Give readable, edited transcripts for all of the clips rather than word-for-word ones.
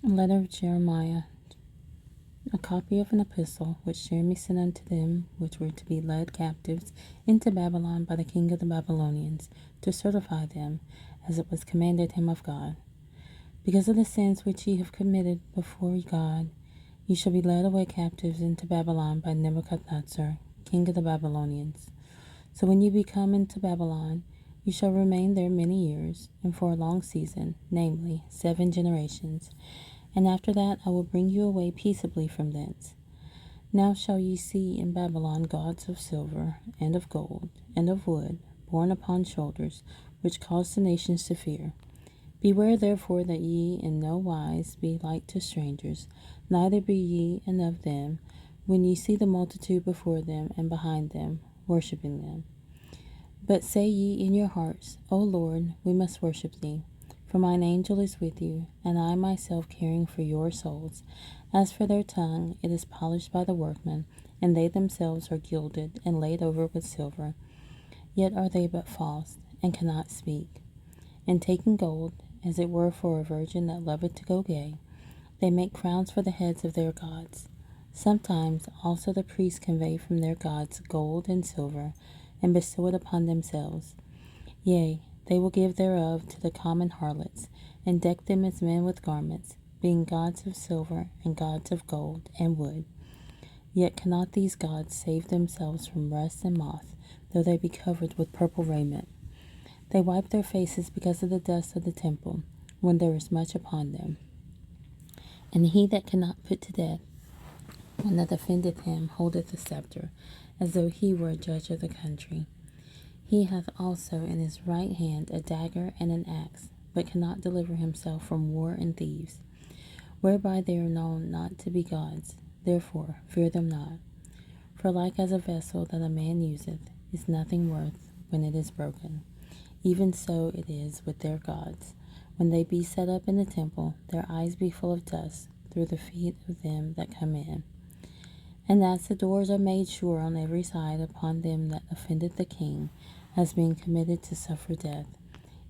A letter of Jeremiah, a copy of an epistle which Jeremy sent unto them which were to be led captives into Babylon by the king of the Babylonians, to certify them, as it was commanded him of God. Because of the sins which ye have committed before God, ye shall be led away captives into Babylon by Nebuchadnezzar, king of the Babylonians. So when ye be come into Babylon, ye shall remain there many years, and for a long season, namely 7 generations. And after that I will bring you away peaceably from thence. Now shall ye see in Babylon gods of silver, and of gold, and of wood, borne upon shoulders, which cause the nations to fear. Beware therefore that ye in no wise be like to strangers, neither be ye in of them, when ye see the multitude before them and behind them, worshipping them. But say ye in your hearts, O Lord, we must worship thee. For mine angel is with you, and I myself caring for your souls. As for their tongue, it is polished by the workman, and they themselves are gilded and laid over with silver. Yet are they but false, and cannot speak. And taking gold, as it were for a virgin that loveth to go gay, they make crowns for the heads of their gods. Sometimes also the priests convey from their gods gold and silver, and bestow it upon themselves. Yea, they will give thereof to the common harlots, and deck them as men with garments, being gods of silver, and gods of gold, and wood. Yet cannot these gods save themselves from rust and moth, though they be covered with purple raiment. They wipe their faces because of the dust of the temple, when there is much upon them. And he that cannot put to death one that offendeth him holdeth a scepter, as though he were a judge of the country. He hath also in his right hand a dagger and an axe, but cannot deliver himself from war and thieves, whereby they are known not to be gods. Therefore fear them not. For like as a vessel that a man useth is nothing worth when it is broken, even so it is with their gods. When they be set up in the temple, their eyes be full of dust through the feet of them that come in. And as the doors are made sure on every side upon them that offended the king, as being committed to suffer death,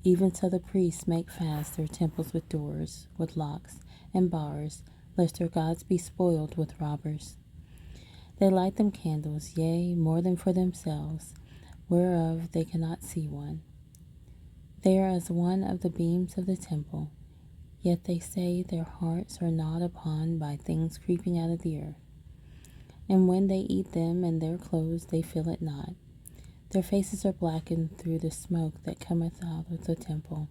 even so the priests make fast their temples with doors, with locks, and bars, lest their gods be spoiled with robbers. They light them candles, yea, more than for themselves, whereof they cannot see one. They are as one of the beams of the temple, yet they say their hearts are gnawed upon by things creeping out of the earth. And when they eat them and their clothes, they feel it not. Their faces are blackened through the smoke that cometh out of the temple.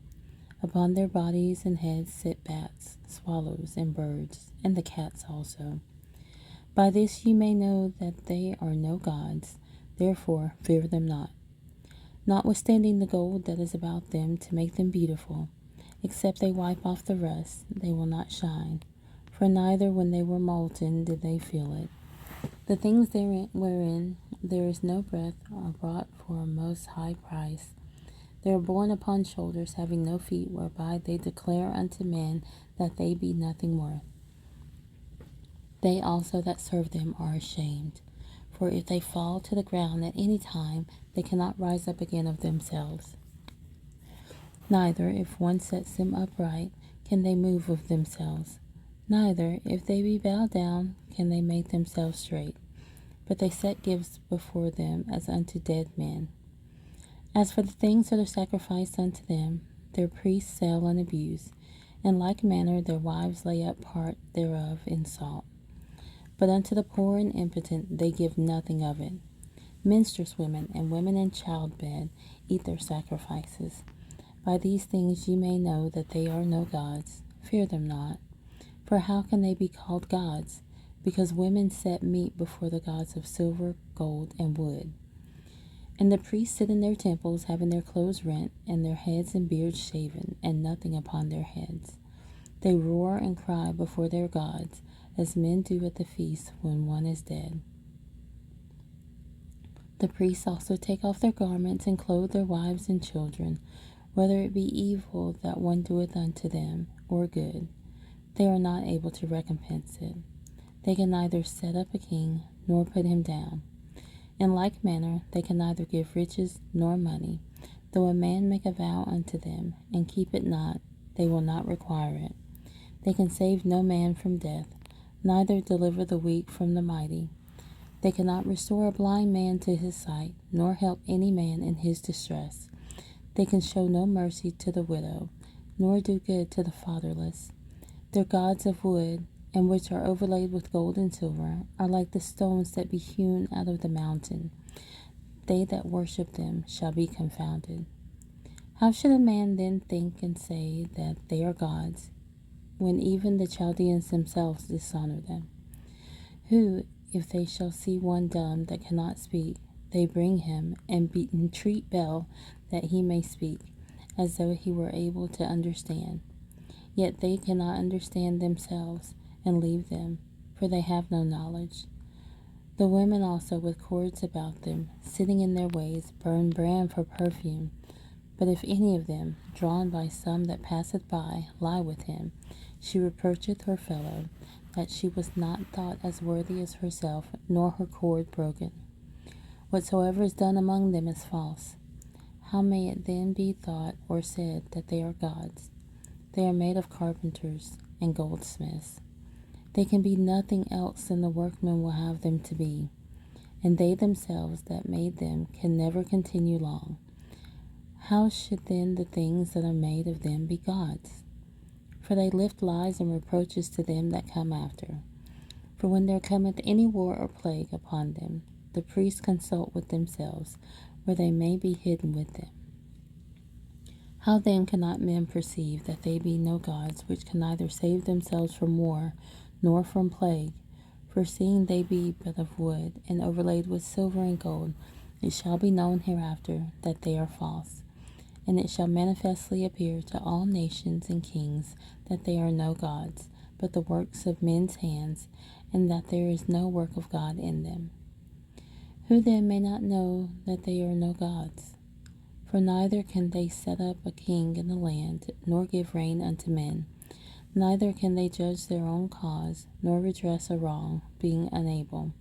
Upon their bodies and heads sit bats, swallows, and birds, and the cats also. By this ye may know that they are no gods, therefore fear them not. Notwithstanding the gold that is about them to make them beautiful, except they wipe off the rust, they will not shine, for neither when they were molten did they feel it. The things therein wherein there is no breath are bought for a most high price. They are borne upon shoulders, having no feet, whereby they declare unto men that they be nothing worth. They also that serve them are ashamed. For if they fall to the ground at any time, they cannot rise up again of themselves. Neither, if one sets them upright, can they move of themselves. Neither, if they be bowed down, can they make themselves straight. But they set gifts before them as unto dead men. As for the things that are sacrificed unto them, their priests sell and abuse. In like manner their wives lay up part thereof in salt. But unto the poor and impotent they give nothing of it. Minstrous women and women in childbed eat their sacrifices. By these things ye may know that they are no gods. Fear them not. For how can they be called gods? Because women set meat before the gods of silver, gold, and wood. And the priests sit in their temples, having their clothes rent, and their heads and beards shaven, and nothing upon their heads. They roar and cry before their gods, as men do at the feast when one is dead. The priests also take off their garments, and clothe their wives and children, whether it be evil that one doeth unto them, or good. They are not able to recompense it. They can neither set up a king, nor put him down. In like manner they can neither give riches nor money. Though a man make a vow unto them, and keep it not, they will not require it. They can save no man from death, neither deliver the weak from the mighty. They cannot restore a blind man to his sight, nor help any man in his distress. They can show no mercy to the widow, nor do good to the fatherless. Their gods of wood, and which are overlaid with gold and silver, are like the stones that be hewn out of the mountain. They that worship them shall be confounded. How should a man then think and say that they are gods, when even the Chaldeans themselves dishonor them? Who, if they shall see one dumb that cannot speak, they bring him and entreat Bel that he may speak, as though he were able to understand. Yet they cannot understand themselves, and leave them, for they have no knowledge. The women also with cords about them, sitting in their ways, burn bran for perfume. But if any of them, drawn by some that passeth by, lie with him, she reproacheth her fellow, that she was not thought as worthy as herself, nor her cord broken. Whatsoever is done among them is false. How may it then be thought or said that they are gods? They are made of carpenters and goldsmiths. They can be nothing else than the workmen will have them to be, and they themselves that made them can never continue long. How should then the things that are made of them be gods? For they lift lies and reproaches to them that come after. For when there cometh any war or plague upon them, the priests consult with themselves, where they may be hidden with them. How then cannot men perceive that they be no gods, which can neither save themselves from war, nor from plague? For seeing they be but of wood, and overlaid with silver and gold, it shall be known hereafter that they are false. And it shall manifestly appear to all nations and kings that they are no gods, but the works of men's hands, and that there is no work of God in them. Who then may not know that they are no gods? For neither can they set up a king in the land, nor give rain unto men. Neither can they judge their own cause, nor redress a wrong, being unable.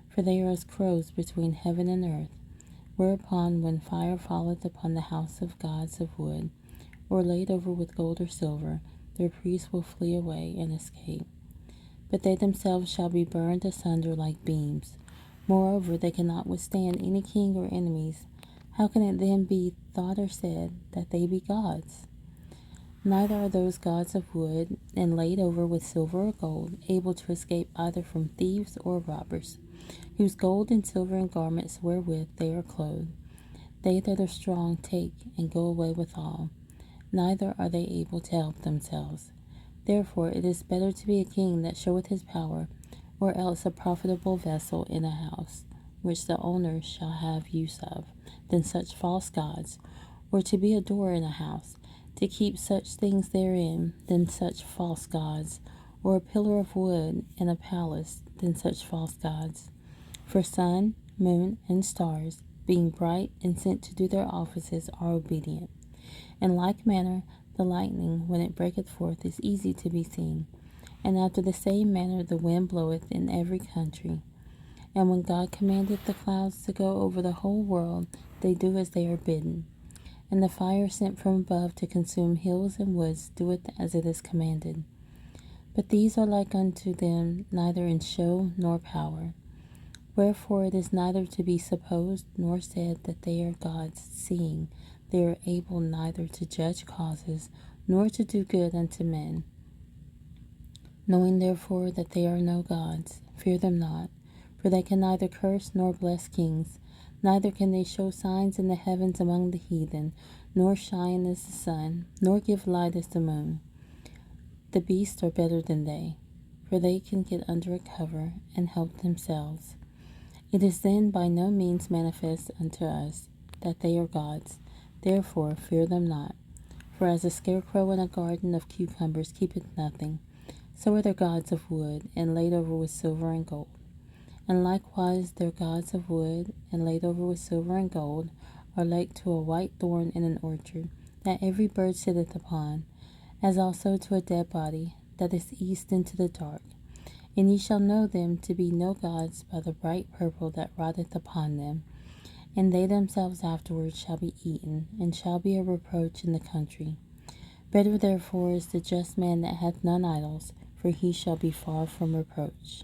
For they are as crows between heaven and earth. Whereupon, when fire falleth upon the house of gods of wood, or laid over with gold or silver, their priests will flee away and escape. But they themselves shall be burned asunder like beams. Moreover, they cannot withstand any king or enemies. How can it then be thought or said that they be gods? Neither are those gods of wood, and laid over with silver or gold, able to escape either from thieves or robbers, whose gold and silver and garments wherewith they are clothed. They that are strong take and go away withal. Neither are they able to help themselves. Therefore it is better to be a king that showeth his power, or else a profitable vessel in a house, which the owner shall have use of, than such false gods, or to be a door in a house, to keep such things therein, than such false gods, or a pillar of wood in a palace, than such false gods. For sun, moon, and stars, being bright and sent to do their offices, are obedient. In like manner, the lightning, when it breaketh forth, is easy to be seen. And after the same manner the wind bloweth in every country. And when God commandeth the clouds to go over the whole world, they do as they are bidden. And the fire sent from above to consume hills and woods doeth as it is commanded. But these are like unto them neither in show nor power. Wherefore it is neither to be supposed nor said that they are gods, seeing they are able neither to judge causes, nor to do good unto men. Knowing therefore that they are no gods, fear them not, for they can neither curse nor bless kings, neither can they show signs in the heavens among the heathen, nor shine as the sun, nor give light as the moon. The beasts are better than they, for they can get under a cover and help themselves. It is then by no means manifest unto us that they are gods. Therefore fear them not. For as a scarecrow in a garden of cucumbers keepeth nothing, so are their gods of wood, and laid over with silver and gold. And likewise their gods of wood, and laid over with silver and gold, are like to a white thorn in an orchard, that every bird sitteth upon, as also to a dead body, that is east into the dark. And ye shall know them to be no gods by the bright purple that rideth upon them. And they themselves afterwards shall be eaten, and shall be a reproach in the country. Better therefore is the just man that hath none idols, for he shall be far from reproach.